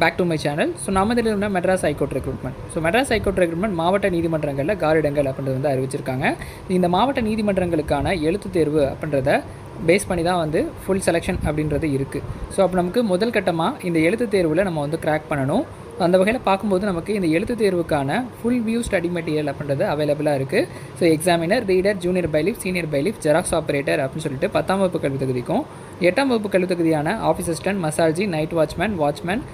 Back to my channel. So நம்ம இதில் இருந்தால் Madras high court recruitment. So Madras high court recruitment மாவட்ட நீதிமன்றங்களில் காலிடங்கள் அப்படின்றது வந்து அறிவிச்சிருக்காங்க. இந்த மாவட்ட நீதிமன்றங்களுக்கான எழுத்து தேர்வு அப்படின்றத பேஸ் பண்ணி தான் வந்து ஃபுல் செலெக்ஷன் அப்படின்றது இருக்குது. ஸோ அப்போ நமக்கு முதல் கட்டமாக இந்த எழுத்து தேர்வில் நம்ம வந்து கிராக் பண்ணணும். அந்த வகையில் பார்க்கும்போது நமக்கு இந்த எழுத்து தேர்வுக்கான ஃபுல் வியூ ஸ்டடி மெட்டீரியல் அப்படின்றது அவைலபிளாக இருக்குது. So examiner, reader, junior bailiff, senior bailiff, xerox operator அப்படின்னு சொல்லிட்டு 10ஆம் வகுப்பு கல்வி தகுதிக்கும் 8ஆம் வகுப்பு கல்வி தகுதியான ஆஃபீஸ் அசிஸ்டன்ட், மசாஜி, நைட் வாட்ச்மேன்,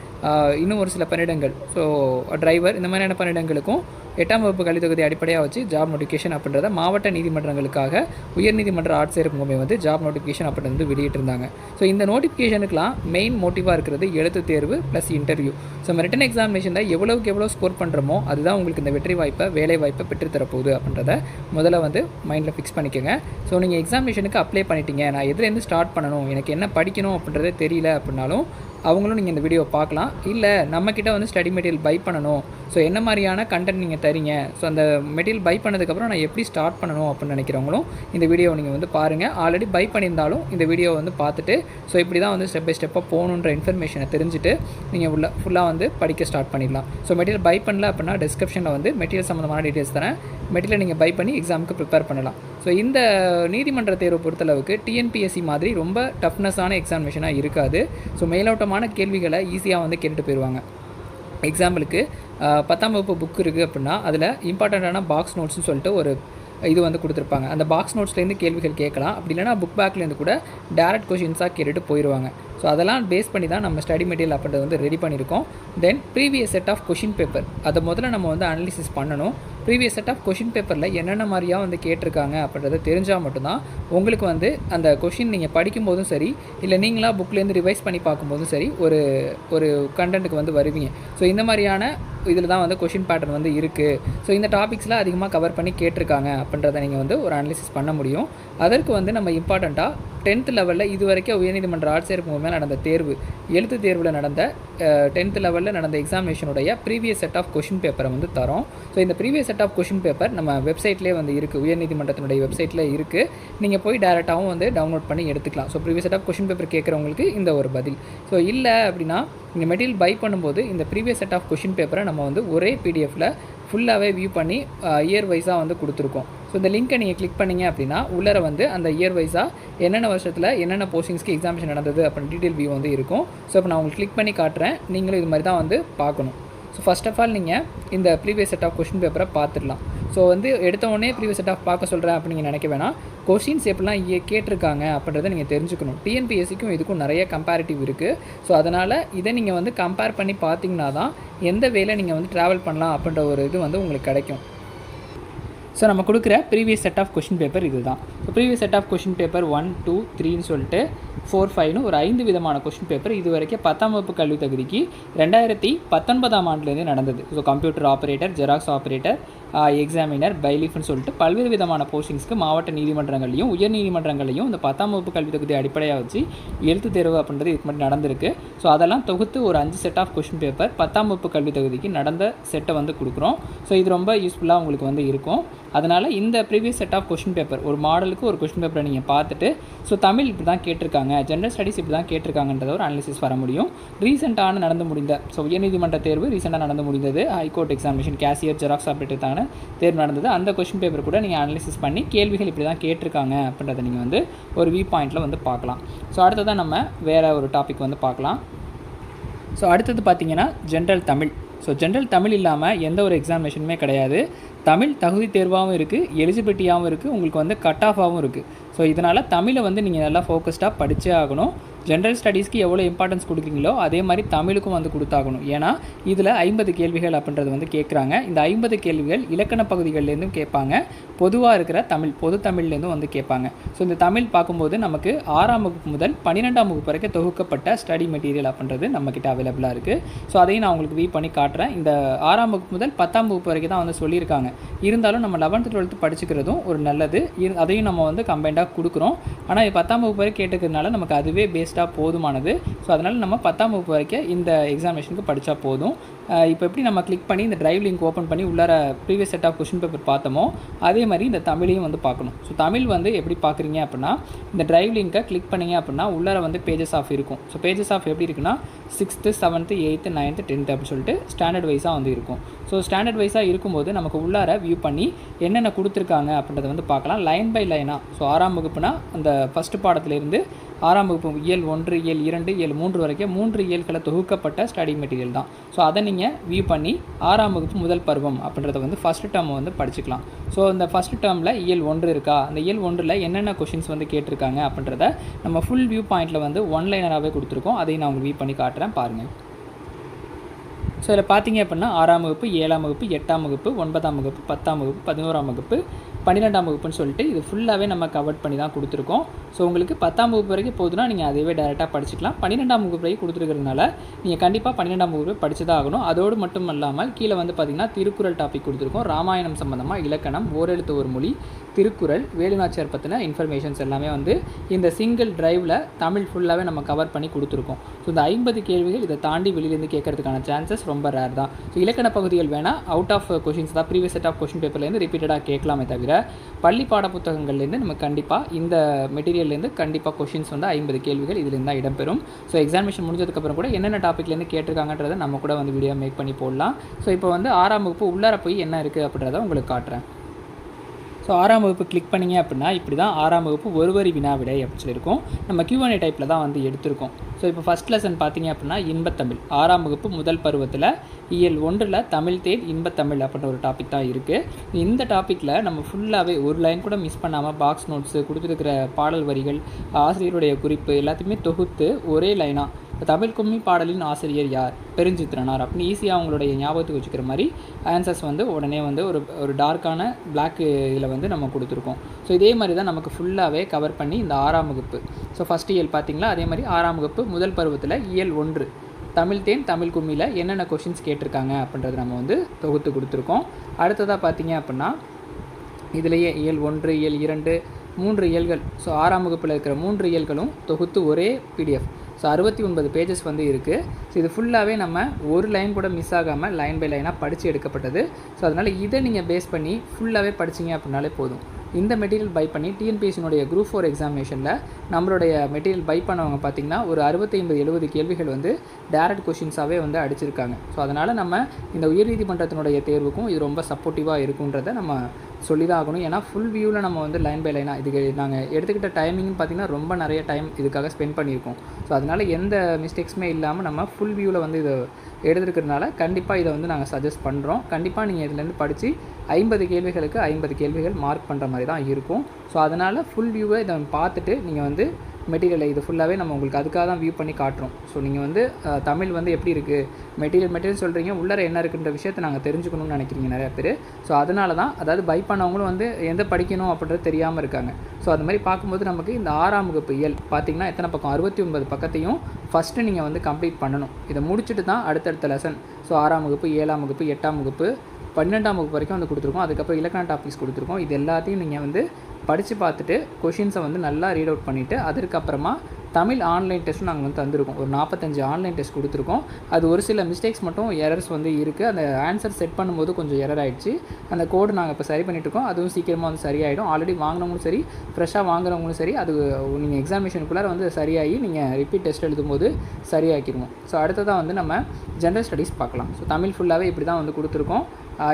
இன்னும் ஒரு சில பணியிடங்கள், ஸோ டிரைவர், இந்த மாதிரியான பணியிடங்களுக்கும் 8ஆம் வகுப்பு கல்வி தகுதி அடிப்படையாக வச்சு ஜாப் நோட்டிஃபிகேஷன் அப்படின்றத மாவட்ட நீதிமன்றங்களுக்காக உயர்நீதிமன்ற ஆட்சேர்ப்பு முகமை வந்து ஜாப் நோட்டிஃபிகேஷன் அப்படின்னு வந்து வெளியிட்டிருந்தாங்க. ஸோ இந்த நோட்டிஃபிகேஷனுக்குலாம் மெயின் மோட்டிவாக இருக்கிறது எழுத்து தேர்வு ப்ளஸ் இன்டர்வியூ. ஸோ நம்ம ரிட்டன் எக்ஸாமினேஷனில் எவ்வளோ ஸ்கோர் பண்ணுறோமோ அதுதான் உங்களுக்கு இந்த வெற்றி வாய்ப்பை, வேலை வாய்ப்பை பெற்றுத்தரப்போகுது அப்படின்றத முதல்ல வந்து மைண்டில் ஃபிக்ஸ் பண்ணிக்கோங்க. ஸோ நீங்கள் எக்ஸாமினேஷனுக்கு அப்ளை பண்ணிட்டீங்க, நான் எதுலேருந்து ஸ்டார்ட் பண்ணணும், எனக்கு என்ன படிக்கணும் அப்படின்றதே தெரியல அப்படின்னாலும் அவங்களும் நீங்கள் இந்த வீடியோ பார்க்கலாம். இல்லை நம்மக்கிட்ட வந்து ஸ்டடி மெட்டீரியல் பை பண்ணணும், ஸோ என்ன மாதிரியான கண்டென்ட் நீங்கள் தரீங்க, ஸோ அந்த மெட்டீரியல் பை பண்ணதுக்கப்புறம் நான் எப்படி ஸ்டார்ட் பண்ணணும் அப்படின்னு நினைக்கிறவங்களும் இந்த வீடியோவை நீங்கள் வந்து பாருங்கள். ஆல்ரெடி பை பண்ணியிருந்தாலும் இந்த வீடியோவை வந்து பார்த்துட்டு ஸோ இப்படி தான் வந்து ஸ்டெப் பை ஸ்டெப்பாக போகணுன்ற இன்ஃபர்மேஷனை தெரிஞ்சுட்டு நீங்கள் ஃபுல்லாக வந்து படிக்க ஸ்டார்ட் பண்ணிடலாம். ஸோ மெட்டீரியல் பை பண்ணல அப்படின்னா டிஸ்கிரிப்ஷனில் வந்து மெட்டீரியல் சம்மந்தமான டீட்டெயில்ஸ் தரேன். மெட்டீரியல் நீங்கள் பை பண்ணி எக்ஸாமுக்கு ப்ரிப்பேர் பண்ணலாம். ஸோ இந்த நீதிமன்ற தேர்வு பொறுத்தளவுக்கு டிஎன்பிஎஸ்சி மாதிரி ரொம்ப டஃப்னஸான எக்ஸாமினேஷனாக இருக்காது. ஸோ மேலோட்டமான கேள்விகளை ஈஸியாக வந்து கேட்டுட்டு போயிடுவாங்க. எக்ஸாம்பிளுக்கு 10ஆம் வகுப்பு புக் இருக்குது அப்படின்னா அதில் இம்பார்ட்டண்ட்டான பாக்ஸ் நோட்ஸ்னு சொல்லிட்டு ஒரு இது வந்து கொடுத்துருப்பாங்க. அந்த பாக்ஸ் நோட்ஸ்லேருந்து கேள்விகள் கேட்கலாம். அப்படி இல்லைனா புக் பேக்லேருந்து கூட டேரக்ட் கொஷின்ஸாக கேட்டுட்டு போயிடுவாங்க. ஸோ அதெல்லாம் பேஸ் பண்ணி தான் நம்ம ஸ்டடி மெட்டீரியல் அப்படின்றது வந்து ரெடி பண்ணியிருக்கோம். Then previous set of question paper அதை முதல்ல நம்ம வந்து அனலிசிஸ் பண்ணணும். ப்ரீவியஸ் செட் ஆஃப் கொஷின் பேப்பரில் என்னென்ன மாதிரியாக வந்து கேட்டிருக்காங்க அப்படின்றத தெரிஞ்சால் மட்டும்தான் உங்களுக்கு வந்து அந்த கொஷின் நீங்கள் படிக்கும்போதும் சரி, இல்லை நீங்களாக புக்லேருந்து ரிவைஸ் பண்ணி பார்க்கும்போதும் சரி ஒரு கண்டென்ட்டுக்கு வந்து வருவீங்க. ஸோ இந்த மாதிரியான இதில் தான் வந்து கொஷின் பேட்டர்ன் வந்து இருக்குது. ஸோ இந்த டாபிக்ஸ்லாம் அதிகமாக கவர் பண்ணி கேட்டிருக்காங்க அப்படின்றத நீங்கள் வந்து ஒரு அனலிசிஸ் பண்ண முடியும். அதற்கு வந்து நம்ம இம்பார்ட்டண்ட்டாக 10th லெவலில் இது வரைக்கும் உயர்நீதிமன்ற ஆட்சேர்ப்பு மூலமாக நடந்த தேர்வு, எழுத்து தேர்வில் நடந்த 10th லெவலில் நடந்த எக்ஸாமினேஷனுடைய ப்ரீவியஸ் செட் ஆஃப் கொஷின் பேப்பரை வந்து தரோம். ஸோ இந்த previous set of question paper நம்ம வெப்சைட்லேயே வந்து இருக்குது, உயர்நீதிமன்றத்தினுடைய வெப்சைட்டில் இருக்குது. நீங்கள் போய் டேரெக்டாகவும் வந்து டவுன்லோட் பண்ணி எடுத்துக்கலாம். So previous set of question paper கேட்குறவங்களுக்கு இந்த ஒரு பதில். ஸோ இல்லை அப்படின்னா நீங்கள் மெட்டீரியல் பை பண்ணும்போது இந்த ப்ரீவியஸ் செட் ஆஃப் கொஷின் பேப்பரை நம்ம வந்து ஒரே பிடிஎஃப்பில் ஃபுல்லாகவே வியூ பண்ணி இயர் வைஸாக வந்து கொடுத்துருக்கோம். ஸோ இந்த லிங்க்கை நீங்கள் கிளிக் பண்ணிங்க அப்படின்னா உள்ளே வந்து அந்த இயர் வைஸாக என்னென்ன வருஷத்தில் என்னென்ன போஸ்டிங்ஸ்க்கு எக்ஸாமினேஷன் நடந்தது அப்படின்னு டீட்டெயில் வியூ வந்து இருக்கும். ஸோ இப்போ நான் உங்களுக்கு கிளிக் பண்ணி காட்டுறேன், நீங்களும் இது மாதிரி தான் வந்து பார்க்கணும். ஸோ ஃபஸ்ட் ஆஃப் ஆல் நீங்கள் இந்த ப்ரீவியஸ் செட் ஆஃப் கொஷின் பேப்பரை பார்த்துடலாம். ஸோ வந்து எடுத்த உடனே ப்ரீவியஸ் செட் ஆஃப் பார்க்க சொல்கிறேன் அப்படின்னு நீங்கள் நினைக்க வேணாம். கொஷின்ஸ் எப்படிலாம் கேட்டிருக்காங்க அப்படின்றத நீங்கள் தெரிஞ்சுக்கணும். டிஎன்பிஎஸ்சிக்கும் இதுக்கும் நிறைய கம்பேரிட்டிவ் இருக்குது. ஸோ அதனால் இதை நீங்கள் வந்து கம்பேர் பண்ணி பார்த்தீங்கன்னா தான் எந்த வேலை நீங்கள் வந்து ட்ராவல் பண்ணலாம் அப்படின்ற ஒரு இது வந்து உங்களுக்கு கிடைக்கும். ஸோ நம்ம கொடுக்குற previous set of question paper இது தான். So previous set of question paper 1, 2, 3ன்னு சொல்லிட்டு 4, 5ன்னு ஒரு 5 விதமான கொஷின் பேப்பர் இது வரைக்கும் 10ஆம் வகுப்பு கல்வி தகுதிக்கு 2019ஆம் ஆண்டுலேருந்து நடந்தது. So computer operator, xerox operator, examiner, பைலிஃப்னு சொல்லிட்டு பல்வேறு விதமான போஸ்டிங்ஸ்க்கு மாவட்ட நீதிமன்றங்களையும் உயர் நீதிமன்றங்களையும் இந்த 10ஆம் வகுப்பு கல்வி தகுதி அடிப்படையாக வச்சு எழுத்து தேர்வு அப்படின்றது இதுக்கு மட்டும் நடந்திருக்கு. ஸோ அதெல்லாம் தொகுத்து ஒரு 5 செட் ஆஃப் கொஷின் பேப்பர் 10ஆம் வகுப்பு கல்வி தகுதிக்கு நடந்த செட்டை வந்து கொடுக்குறோம். ஸோ இது ரொம்ப யூஸ்ஃபுல்லாக உங்களுக்கு வந்து இருக்கும். அதனால் இந்த previous set of question paper ஒரு மாடலுக்கு ஒரு கொஷின் பேப்பரை நீங்கள் பார்த்துட்டு ஸோ தமிழ் இப்படி தான் கேட்டிருக்காங்க, ஜென்ரல் ஸ்டடீஸ் இப்படி தான் கேட்டிருக்காங்கன்றத ஒரு அனாலிசிஸ் வர முடியும். ரீசெண்டான நடந்து முடிந்த ஸோ உயர்நீதிமன்ற தேர்வு ரீசெண்டாக நடந்து முடிந்தது, ஹைகோர்ட் எக்ஸாமினேஷன் கேசியர், ஜெராக்ஸ் ஆப்ரேட்டருக்கான தேர்வு நடந்தது. அந்த கொஷின் பேப்பர் கூட நீங்கள் அனாலிசிஸ் பண்ணி கேள்விகள் இப்படி தான் கேட்டிருக்காங்க அப்படின்றத நீங்கள் வந்து ஒரு வியூ பாயிண்டில் வந்து பார்க்கலாம். ஸோ அடுத்ததான் நம்ம வேறு ஒரு டாபிக் வந்து பார்க்கலாம். ஸோ அடுத்தது பார்த்திங்கன்னா general Tamil. So general Tamil இல்லாமல் எந்த ஒரு எக்ஸாமினேஷனுமே கிடையாது. தமிழ் தகுதி தேர்வாகவும் இருக்குது, எலிஜிபிலிட்டியாகவும் இருக்குது, உங்களுக்கு வந்து கட் ஆஃபாகவும் இருக்குது. ஸோ இதனால் தமிழை வந்து நீங்கள் நல்லா ஃபோக்கஸ்டாக படித்தே ஆகணும். ஜென்ரல் ஸ்டடீஸ்க்கு எவ்வளோ இம்பார்ட்டன்ஸ் கொடுக்குறீங்களோ அதே மாதிரி தமிழுக்கும் வந்து கொடுத்தாகணும். ஏன்னா இதில் 50 கேள்விகள் அப்படின்றது வந்து கேட்குறாங்க. இந்த 50 கேள்விகள் இலக்கண பகுதிகள்லேருந்தும் கேட்பாங்க, பொதுவாக இருக்கிற பொது தமிழ்லேருந்தும் வந்து கேட்பாங்க. ஸோ இந்த தமிழ் பார்க்கும்போது நமக்கு 6ஆம் வகுப்பு முதல் 12ஆம் வகுப்பு வரைக்கும் தொகுக்கப்பட்ட ஸ்டடி மெட்டீரியல் அப்படின்றது நம்மக்கிட்ட அவைலபிளாக இருக்குது. ஸோ அதையும் நான் உங்களுக்கு வியூ பண்ணி காட்டுறேன். இந்த 6ஆம் வகுப்பு முதல் 10ஆம் வகுப்பு வரைக்கும் தான் வந்து சொல்லியிருக்காங்க. இருந்தாலும் நம்ம 11th 12th படிச்சுக்கிறதும் ஒரு நல்லது. அதையும் நம்ம வந்து கம்பைண்டாக கொடுக்குறோம். ஆனால் 10ஆம் வகுப்பு வரை கேட்டுக்கிறதுனால நமக்கு அதுவே பேஸ் படிச்சிட்டா போதுமானது. ஸோ அதனால் நம்ம 10ஆம் வகுப்பு வரைக்கும் இந்த எக்ஸாமினேஷனுக்கு படித்தா போதும். இப்போ எப்படி நம்ம கிளிக் பண்ணி இந்த டிரைவ் லிங்க் ஓப்பன் பண்ணி உள்ளார previous set of question paper பார்த்தோமோ அதே மாதிரி இந்த தமிழையும் வந்து பார்க்கணும். ஸோ தமிழ் வந்து எப்படி பார்க்குறீங்க அப்படின்னா இந்த டிரைவ் லிங்கை கிளிக் பண்ணிங்க அப்படின்னா உள்ளார வந்து பேஜஸ் ஆஃப் இருக்கும். ஸோ பேஜஸ் ஆஃப் எப்படி இருக்குன்னா 6th 7th 8th 9th 10th அப்படின்னு சொல்லிட்டு ஸ்டாண்டர்ட் வைஸாக வந்து இருக்கும். ஸோ ஸ்டாண்டர்ட் வைஸாக இருக்கும்போது நமக்கு உள்ளார வியூ பண்ணி என்னென்ன கொடுத்துருக்காங்க அப்படின்றத வந்து பார்க்கலாம் லைன் பை லைனாக. ஸோ 6ஆம் வகுப்புனா அந்த ஃபஸ்ட்டு பாடத்திலேருந்து 6ஆம் வகுப்பு இயல் 1 இயல் 2 இயல் 3 வரைக்கும் 3 இயல்களை தொகுக்கப்பட்ட ஸ்டடி மெட்டீரியல் தான். ஸோ அதை நீங்கள் வியூ பண்ணி 6ஆம் வகுப்பு முதல் பருவம் அப்படின்றத வந்து ஃபஸ்ட்டு டேர்ம் வந்து படிச்சுக்கலாம். ஸோ இந்த ஃபஸ்ட்டு டேர்மில் இயல் 1 இருக்கா, அந்த இயல் 1ல் என்னென்ன கொஷின்ஸ் வந்து கேட்டிருக்காங்க அப்படின்றத நம்ம ஃபுல் வியூ பாயிண்டில் வந்து ஒன்லைனராகவே கொடுத்துருக்கோம். அதையும் நான் உங்களுக்கு வியூ பண்ணி காட்டுறேன் பாருங்கள். ஸோ இதில் பார்த்தீங்க அப்படின்னா 6ஆம் வகுப்பு 7ஆம் வகுப்பு 8ஆம் வகுப்பு 9ஆம் வகுப்பு 10ஆம் வகுப்பு 11ஆம் வகுப்பு 12ஆம் வகுப்புன்னு சொல்லிட்டு இது ஃபுல்லாகவே நம்ம கவர் பண்ணி தான் கொடுத்துருக்கோம். ஸோ உங்களுக்கு 10ஆம் வகுப்பு வரைக்கும் போதுன்னா நீங்கள் அதைவே டேரெக்டாக படிச்சுக்கலாம். 12ஆம் வகுப்பு வரைக்கும் கொடுத்துருக்கிறதுனால நீங்கள் கண்டிப்பாக 12ஆம் வகுப்பு படித்து தான் ஆகணும். அதோடு மட்டும் இல்லாமல் கீழே வந்து பார்த்திங்கன்னா திருக்குறள் டாபிக் கொடுத்துருக்கோம். ராமாயணம் சம்மந்தமாக இலக்கணம், ஓரெழுத்து ஒரு மொழி, திருக்குறள், வேலுநாச்சியார் பற்றின இன்ஃபர்மேஷன்ஸ் எல்லாமே வந்து இந்த சிங்கிள் டிரைவில் தமிழ் ஃபுல்லாகவே நம்ம கவர் பண்ணி கொடுத்துருக்கோம். ஸோ இந்த 50 கேள்விகள் இதை தாண்டி வெளியிலேருந்து கேட்கறதுக்கான சான்சஸ் ரொம்ப ரேர் தான். ஸோ இலக்கண பகுதிகள் வேணால் அவுட் ஆஃப் கொஷின்ஸ் தான் ப்ரீவியஸ் செட் ஆஃப் கொஷின் பேப்பர்லேருந்து ரிப்பீட்டடாக கேட்கலாமே தவிர பள்ளி பாட புத்தகங்கள்லேருந்து நம்ம கண்டிப்பாக இந்த மெட்டீரியல்லேருந்து கண்டிப்பாக கொஷின்ஸ் வந்து 50 கேள்விகள் இதுலேருந்து தான் இடம்பெறும். ஸோ எக்ஸாமினேஷன் முடிஞ்சதுக்கப்புறம் கூட என்னென்ன டாப்பிக்லேருந்து கேட்டிருக்காங்கன்றதை நம்ம கூட வந்து வீடியோ மேக் பண்ணி போடலாம். ஸோ இப்போ வந்து 6ஆம் வகுப்பு உள்ளார போய் என்ன இருக்குது அப்படின்றத உங்களுக்கு காட்டுறேன். ஸோ 6ஆம் வகுப்பு கிளிக் பண்ணிங்க அப்படின்னா இப்படி தான் 6ஆம் வகுப்பு ஒரு வரி வினாவிடை அப்படின்னு சொல்லியிருக்கோம். நம்ம Q&A டைப்பில் தான் வந்து எடுத்திருக்கோம். ஸோ இப்போ ஃபஸ்ட் லெசன் பார்த்தீங்க அப்படின்னா இன்பத்தமிழ் 6ஆம் வகுப்பு முதல் பருவத்தில் இயல் 1ல் தமிழ் தேன் இன்பத்தமிழ் அப்படின்ற ஒரு டாபிக் தான் இருக்குது. இந்த டாப்பிக்கில் நம்ம ஃபுல்லாகவே ஒரு லைன் கூட மிஸ் பண்ணாமல் பாக்ஸ் நோட்ஸு கொடுத்துருக்கிற பாடல் வரிகள், ஆசிரியருடைய குறிப்பு எல்லாத்தையுமே தொகுத்து ஒரே லைனாக தமிழ் கும்மி பாடலின் ஆசிரியர் யார், பெருஞ்சித்திரனார் அப்படின்னு ஈஸியாக அவங்களுடைய ஞாபகத்துக்கு வச்சுக்கிற மாதிரி ஆன்சர்ஸ் வந்து உடனே வந்து ஒரு டார்க்கான பிளாக் இதில் வந்து நம்ம கொடுத்துருக்கோம். ஸோ இதே மாதிரி தான் நமக்கு ஃபுல்லாகவே கவர் பண்ணி இந்த 6ஆம் வகுப்பு ஸோ ஃபஸ்ட் இயல் பார்த்திங்களா, அதே மாதிரி 6ஆம் வகுப்பு முதல் பருவத்தில் இயல் 1 தமிழ் தேன் தமிழ் கும்மியில் என்னென்ன கொஷின்ஸ் கேட்டிருக்காங்க அப்படின்றத நம்ம வந்து தொகுத்து கொடுத்துருக்கோம். அடுத்ததாக பார்த்திங்க அப்படின்னா இதிலேயே இயல் 1 இயல் 2 3 இயல்கள் ஸோ 6ஆம் வகுப்பில் இருக்கிற 3 இயல்களும் தொகுத்து ஒரே PDF ஸோ 69 பேஜஸ் வந்து இருக்குது. ஸோ இது ஃபுல்லாகவே நம்ம ஒரு லைன் கூட மிஸ் ஆகாமல் லைன் பை லைனாக படித்து எடுக்கப்பட்டது. ஸோ அதனால் இதை நீங்கள் பேஸ் பண்ணி ஃபுல்லாகவே படிச்சிங்க அப்படின்னாலே போதும். இந்த மெட்டீரியல் பை பண்ணி டிஎன்பிஎஸ்சினுடைய குரூப் 4 எக்ஸாமினேஷனில் நம்மளுடைய மெட்டீரியல் பை பண்ணவங்க பார்த்திங்கன்னா ஒரு 65-70 கேள்விகள் வந்து டேரக்ட் கொஷின்ஸாகவே வந்து அடிச்சிருக்காங்க. ஸோ அதனால் நம்ம இந்த உயர்நீதிமன்றத்தினுடைய தேர்வுக்கும் இது ரொம்ப சப்போர்ட்டிவாக இருக்குன்றதை நம்ம சொல்லி தான் ஆகணும். ஏன்னா ஃபுல் வியூவில் நம்ம வந்து லைன் பை லைனாக இதுக்கு நாங்கள் எடுத்துக்கிட்ட டைமிங்னு பார்த்திங்கன்னா ரொம்ப நிறைய டைம் இதுக்காக ஸ்பெண்ட் பண்ணியிருக்கோம். ஸோ அதனால் எந்த மிஸ்டேக்ஸுமே இல்லாமல் நம்ம ஃபுல் வியூவில் வந்து இதை எடுத்துருக்கிறதுனால கண்டிப்பாக இதை வந்து நாங்கள் சஜஸ்ட் பண்ணுறோம். கண்டிப்பாக நீங்கள் இதுலேருந்து படித்து 50 கேள்விகளுக்கு 50 கேள்விகள் மார்க் பண்ணுற மாதிரி தான் இருக்கும். ஸோ அதனால் ஃபுல் வியூவை இதை பார்த்துட்டு நீங்கள் வந்து மெட்டீரியலை இது ஃபுல்லாகவே நம்ம உங்களுக்கு அதுக்காக தான் வியூ பண்ணி காட்டுறோம். ஸோ நீங்கள் வந்து தமிழ் வந்து எப்படி இருக்குது மெட்டீரியல் சொல்கிறீங்க, உள்ளார என்ன இருக்குன்ற விஷயத்தை நாங்கள் தெரிஞ்சுக்கணும்னு நினைக்கிறீங்க நிறையா பேர். ஸோ அதனால தான் அதாவது பை பண்ணவங்களும் வந்து எந்த படிக்கணும் அப்படின்றது தெரியாமல் இருக்காங்க. ஸோ அது மாதிரி பார்க்கும்போது நமக்கு இந்த 6ஆம் வகுப்பு இயல் பார்த்திங்கன்னா எத்தனை பக்கம் 69 பக்கத்தையும் ஃபஸ்ட்டு நீங்கள் வந்து கம்ப்ளீட் பண்ணணும். இதை முடிச்சுட்டு தான் அடுத்தடுத்த லெசன் ஸோ 6ஆம் வகுப்பு 7ஆம் வகுப்பு 8ஆம் வகுப்பு 12ஆம் வகுப்பு வரைக்கும் வந்து கொடுத்துருக்கோம். அதுக்கப்புறம் இலக்கண டாபிக்ஸ் கொடுத்துருக்கோம். இது எல்லாத்தையும் நீங்கள் வந்து படித்து பார்த்துட்டு கொஷின்ஸை வந்து நல்லா ரீட் அவுட் பண்ணிவிட்டு அதுக்கப்புறமா தமிழ் ஆன்லைன் டெஸ்ட்டும் நாங்கள் வந்து தந்திருக்கோம். ஒரு 45 ஆன்லைன் டெஸ்ட் கொடுத்துருக்கோம். அது ஒரு சில மிஸ்டேக்ஸ் மட்டும் எரர்ஸ் வந்து இருக்குது. அந்த ஆன்சர் செட் பண்ணும்போது கொஞ்சம் எரர் ஆகிடுச்சு. அந்த கோடு நாங்கள் இப்போ சரி பண்ணிட்டுருக்கோம். அதுவும் சீக்கிரமாக வந்து சரியாயிடும். ஆல்ரெடி வாங்கினவங்களும் சரி ஃப்ரெஷ்ஷாக வாங்குறவங்களும் சரி அது நீங்கள் எக்ஸாமினேஷனுக்குள்ளார வந்து சரியாகி நீங்கள் ரிப்பீட் டெஸ்ட் எழுதும்போது சரியாக்கிடுவோம். ஸோ அடுத்ததாக வந்து நம்ம ஜென்ரல் ஸ்டடீஸ் பார்க்கலாம். ஸோ தமிழ் ஃபுல்லாகவே இப்படி தான் வந்து கொடுத்துருக்கோம்.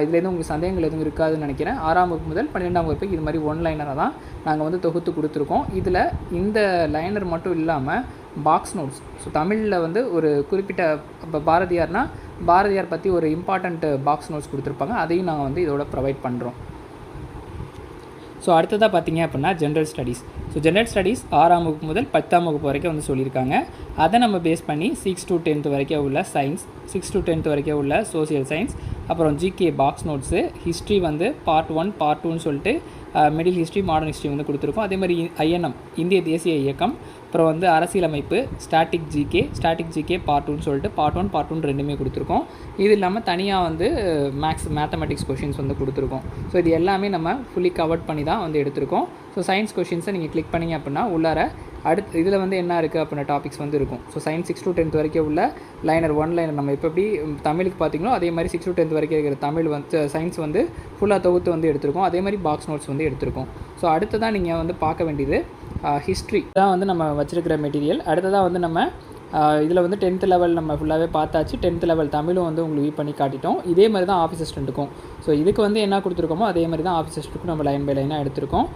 இதுலேருந்து உங்களுக்கு சந்தேகங்கள் எதுவும் இருக்காதுன்னு நினைக்கிறேன். 6ஆம் வகுப்பு முதல் 12ஆம் வகுப்புக்கு இது மாதிரி ஒன் லைனராக தான் நாங்கள் வந்து தொகுத்து கொடுத்துருக்கோம். இதில் இந்த லைனர் மட்டும் இல்லாமல் பாக்ஸ் நோட்ஸ் ஸோ தமிழில் வந்து ஒரு குறிப்பிட்ட இப்போ பாரதியார் பற்றி ஒரு இம்பார்ட்டண்ட் பாக்ஸ் நோட்ஸ் கொடுத்துருப்பாங்க. அதையும் நாங்கள் வந்து இதோட ப்ரொவைட் பண்ணுறோம். ஸோ அடுத்ததாக பார்த்தீங்க அப்படின்னா general studies. So general studies 6ஆம் வகுப்பு முதல் 10ஆம் வகுப்பு வரைக்கும் வந்து சொல்லியிருக்காங்க. அதை நம்ம பேஸ் பண்ணி 6 to 10th வரைக்கும் உள்ள சயின்ஸ், 6 to 10th வரைக்கும் உள்ள சோசியல் சயின்ஸ், அப்புறம் ஜிகே பாக்ஸ் நோட்ஸு, ஹிஸ்ட்ரி வந்து பார்ட் 1 பார்ட் 2ன்னு சொல்லிட்டு மிடில் ஹிஸ்ட்ரி மாடர்ன் ஹிஸ்ட்ரி வந்து கொடுத்துருக்கோம். அதே மாதிரி INM இந்திய தேசிய இயக்கம், அப்புறம் வந்து அரசியலமைப்பு, ஸ்டாட்டிக் ஜிகே பார்ட் 2ன்னு சொல்லிட்டு பார்ட் 1 பார்ட் 2 ரெண்டுமே கொடுத்துருக்கோம். இது இல்லாமல் தனியாக வந்து மேத்தமெட்டிக்ஸ் கொஷின்ஸ் வந்து கொடுத்துருக்கோம். ஸோ இது எல்லாமே நம்ம ஃபுல்லி கவர்ட் பண்ணி தான் வந்து எடுத்திருக்கோம். ஸோ சயின்ஸ் கொஷின்ஸை நீங்கள் கிளிக் பண்ணிங்க அப்படின்னா உள்ளார அடுத்து இதில் வந்து என்ன இருக்குது அப்படின்ற டாபிக்ஸ் வந்து இருக்கும். ஸோ சயின்ஸ் 6 to 10th வரைக்கும் உள்ள லைனர் 1 லைனர் நம்ம இப்போ எப்படி தமிழுக்கு பார்த்திங்களோ அதே மாதிரி 6 to 10th வரைக்கும் இருக்கிற தமிழ் வந்து சயின்ஸ் வந்து ஃபுல்லாக தொகுத்து வந்து எடுத்திருக்கோம். அதே மாதிரி பாக்ஸ் நோட்ஸ் வந்து எடுத்திருக்கோம். ஸோ அடுத்ததான் நீங்கள் வந்து பார்க்க வேண்டியது ஹிஸ்ட்ரி தான் வந்து நம்ம வச்சுருக்கிற மெட்டீரியல். அடுத்ததாக வந்து நம்ம இதில் வந்து 10th லெவல் நம்ம ஃபுல்லாகவே பார்த்தாச்சு. 10th லெவல் தமிழும் வந்து உங்களுக்கு வியூ பண்ணி காட்டிட்டோம். இதே மாதிரி தான் ஆஃபீஸ் அசிஸ்டண்ட்டுக்கும். ஸோ இதுக்கு வந்து என்ன கொடுத்துருக்கோமோ அதே மாதிரி தான் ஆஃபீஸ் அசிஸ்டண்ட்டுக்கும் நம்ம லைன் பை லைனாக எடுத்திருக்கோம்.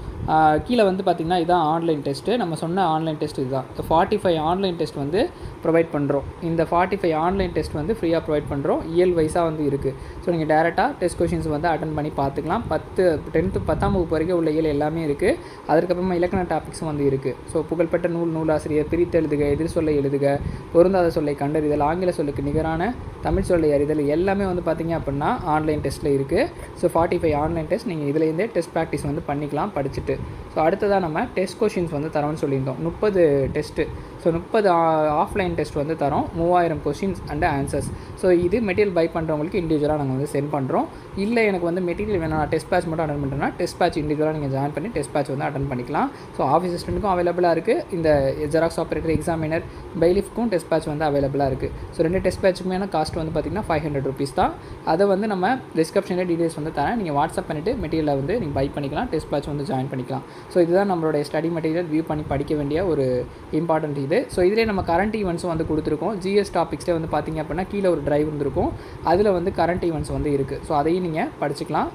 கீழே வந்து பார்த்திங்கன்னா இதுதான் ஆன்லைன் டெஸ்ட்டு. நம்ம சொன்ன ஆன்லைன் டெஸ்ட் இதுதான். 45 ஆன்லைன் டெஸ்ட் வந்து ப்ரொவைட் பண்ணுறோம். இந்த 45 ஆன்லைன் டெஸ்ட் வந்து ஃப்ரீயாக ப்ரொவைட் பண்ணுறோம். இயல் வைஸாக வந்து இருக்குது. ஸோ நீங்கள் டேரெக்டாக டெஸ்ட் கொஷின்ஸ் வந்து அட்டன் பண்ணி பார்த்துக்கலாம். 10ஆம் வகுப்பு வரைக்கும் உள்ள இயல் எல்லாமே இருக்குது. அதுக்கப்புறமா இலக்கண டாபிக்ஸும் வந்து இருக்குது. ஸோ புகழ்பெற்ற நூலாசிரியர், பிரித்து எழுதுக, எதிர் சொல்லை எழுதுக, பொருந்தாத சொல்லை கண்டறிதல், ஆங்கில சொல்லுக்கு நிகரான தமிழ் சொல்லை அறிதல் எல்லாமே வந்து பார்த்திங்க அப்படின்னா ஆன்லைன் டெஸ்ட்டில் இருக்குது. ஸோ 45 ஆன்லைன் டெஸ்ட் நீங்கள் இதுலேருந்தே டெஸ்ட் ப்ராக்டிஸ் வந்து பண்ணிக்கலாம் படிச்சுட்டு. ஸோ அடுத்ததாக நம்ம டெஸ்ட் கொஷின்ஸ் வந்து தரோம்னு சொல்லியிருந்தோம். 30 டெஸ்ட்டு. ஸோ 30 ஆஃப்லைன் டெஸ்ட் வந்து தரோம். 3000 கொஷின்ஸ் அண்ட் ஆன்சர்ஸ். ஸோ இது மெட்டீரியல் பை பண்ணுறவங்களுக்கு இண்டிவிஜுவலாக நாங்கள் வந்து சென்ட் பண்ணுறோம். இல்லை எனக்கு வந்து மெட்டீரியல் வேணும், நான் டெஸ்ட் பேட்ச் மட்டும் அட்டன் பண்ணுறேன்னா டெஸ்ட் பேட்ச் இண்டிவிஜுவலாக நீங்கள் ஜாயின் பண்ணி டெஸ்ட் பேட்ச் வந்து அட்டன் பண்ணிக்கலாம். ஸோ ஆஃபீஸ் அசிஸ்டண்ட்டுக்கும் அவைலபிளாக இருக்குது. இந்த ஜெராக்ஸ் ஆப்ரேட்டர், எக்ஸாமினர், பெய்லிஃப்க்கும் டெஸ்ட் பேட்ச் வந்து அவைலபிளாக இருக்குது. ஸோ 2 டெஸ்ட் பேட்சுக்குமே காஸ்ட் வந்து பார்த்திங்கன்னா 500 rupees தான். அதை வந்து நம்ம டிஸ்கிரிப்ஷனில் டீடைல்ஸ் வந்து தரேன். நீங்கள் வாட்ஸ்அப் பண்ணிவிட்டு மெட்டீரியலை வந்து நீங்கள் பை பண்ணிக்கலாம். டெஸ்ட் பேட்ச் வந்து ஜாயின் பண்ணிக்கலாம். ஸோ இதுதான் நம்மளுடைய ஸ்டடி மெட்டீரியல் வியூ பண்ணி படிக்க வேண்டிய ஒரு இம்பார்ட்டன்ட் இது. ஸோ இதிலே நம்ம கரண்ட் ஈவெண்ட்ஸும் வந்து கொடுத்துருக்கோம். ஜிஎஸ் டாபிக்ஸ்லேயே வந்து பார்த்திங்க அப்படின்னா கீழே ஒரு டிரைவ் இருந்திருக்கும். அதில் வந்து கரண்ட் ஈவெண்ட்ஸ் வந்து இருக்குது. ஸோ அதையும் நீங்கள் படிச்சுக்கலாம்.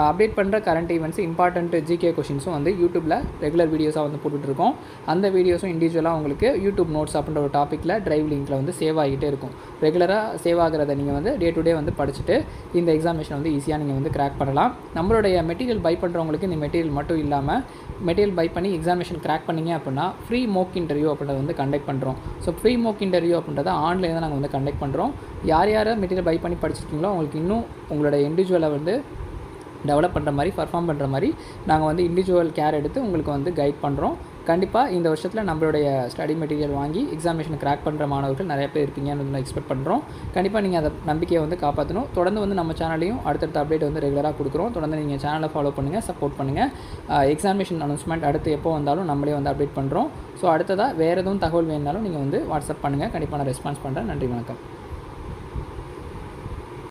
அப்டேட் பண்ணுற கரண்ட் ஈவெண்ட்ஸ், இம்பார்ட்டன்ட் ஜிகே கொஷின்ஸும் வந்து யூடியூப்பில் ரெகுலர் வீடியோஸாக வந்து போட்டுட்ருக்கோம். அந்த வீடியோஸும் இண்டிவிஜுவலாக உங்களுக்கு யூடியூப் நோட்ஸ் அப்படின்ற ஒரு டாப்பிக்கில் டிரைவ் லிங்கில் வந்து சேவ் ஆகிட்டே இருக்கும். ரெகுலராக சேவ் ஆகிறத நீங்கள் வந்து டே டு டே வந்து படிச்சுட்டு இந்த எக்ஸாமினேஷன் வந்து ஈஸியாக நீங்கள் வந்து கிராக் பண்ணலாம். நம்மளுடைய மெட்டீரியல் பை பண்ணுறவங்களுக்கு இந்த மெட்டீரியல் மட்டும் இல்லாமல் மெட்டீரியல் பை பண்ணி எக்ஸாமினேஷன் கிராக் பண்ணிங்க அப்படின்னா ஃப்ரீ மோக் இன்டர்வியூ அப்படின்றத வந்து கண்டக்ட் பண்ணுறோம். ஸோ ஃப்ரீ மோக் இன்டர்வியூ அப்படின்றத ஆன்லைனில் தான் நாங்கள் வந்து கண்டக்ட் பண்ணுறோம். யார் மெட்டீரியல் பை பண்ணி படிச்சிருக்கீங்களோ அவங்களுக்கு இன்னும் உங்களோட இண்டிவிஜுவலை வந்து டெவலப் பண்ணுற மாதிரி, பர்ஃபார்ம் பண்ணுற மாதிரி நாங்கள் வந்து இண்டிவிஜுவல் கேர் எடுத்து உங்களுக்கு வந்து கைட் பண்ணுறோம். கண்டிப்பாக இந்த வருஷத்தில் நம்மளுடைய ஸ்டடி மெட்டீரியல் வாங்கி எக்ஸாமினேஷன் கிராக் பண்ணுற மாணவர்கள் நிறைய பேர் இருப்பீங்கன்னு வந்து எக்ஸ்பெக்ட் பண்ணுறோம். கண்டிப்பாக நீங்கள் அதை நம்பிக்கையை வந்து காப்பாற்றணும். தொடர்ந்து வந்து நம்ம சேனலையும் அடுத்தடுத்த அப்டேட் வந்து ரெகுலராக கொடுக்குறோம். தொடர்ந்து நீங்கள் சேனலை ஃபாலோ பண்ணுங்கள், சப்போர்ட் பண்ணுங்கள். எக்ஸாமினேஷன் அனௌன்ஸ்மெண்ட் அடுத்து எப்போ வந்தாலும் நம்மளே வந்து அப்டேட் பண்ணுறோம். ஸோ அடுத்ததாக வேறு எதுவும் தகவல் வேணுனாலும் நீங்கள் வந்து வாட்ஸ்அப் பண்ணுங்கள். கண்டிப்பாக நான் ரெஸ்பான்ஸ் பண்ணுறேன். நன்றி, வணக்கம்.